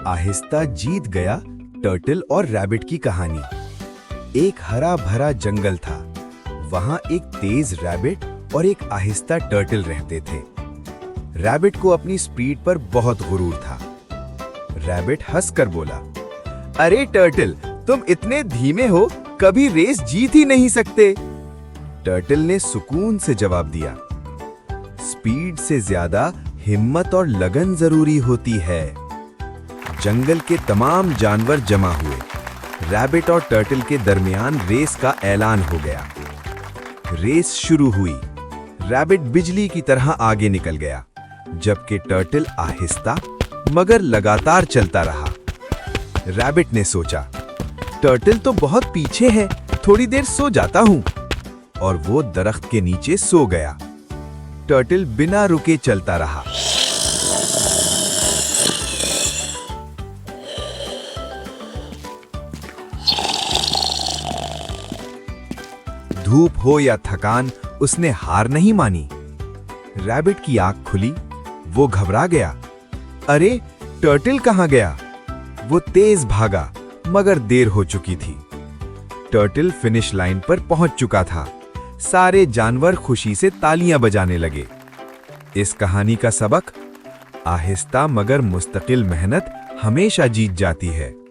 आहिस्ता जीत गया टर्टल और रैबिट की कहानी। एक हरा भरा जंगल था। वहां एक तेज रैबिट और एक आहिस्ता टर्टल रहते थे। रैबिट को अपनी स्पीड पर बहुत गुरूर था। रैबिट हंसकर बोला, अरे टर्टल, तुम इतने धीमे हो, कभी रेस जीत ही नहीं सकते। टर्टल ने सुकून से जवाब दिया, स्पीड से ज्यादा हिम्मत और लगन जरूरी होती है। जंगल के तमाम जानवर जमा हुए। रैबिट और टर्टल के दरमियान रेस का ऐलान हो गया। रेस शुरू हुई। रैबिट बिजली की तरह आगे निकल गया, जबकि टर्टल आहिस्ता मगर लगातार चलता रहा। रैबिट ने सोचा, टर्टल तो बहुत पीछे है, थोड़ी देर सो जाता हूं। और वो दरख्त के नीचे सो गया। टर्टल बिना रुके चलता रहा। धूप हो या थकान, उसने हार नहीं मानी। रैबिट की आंख खुली, वो घबरा गया। अरे, टर्टल कहां गया? वो तेज भागा, मगर देर हो चुकी थी। टर्टल फिनिश लाइन पर पहुंच चुका था। सारे जानवर खुशी से तालियां बजाने लगे। इस कहानी का सबक, आहिस्ता मगर मुस्तकिल मेहनत हमेशा जीत जाती है।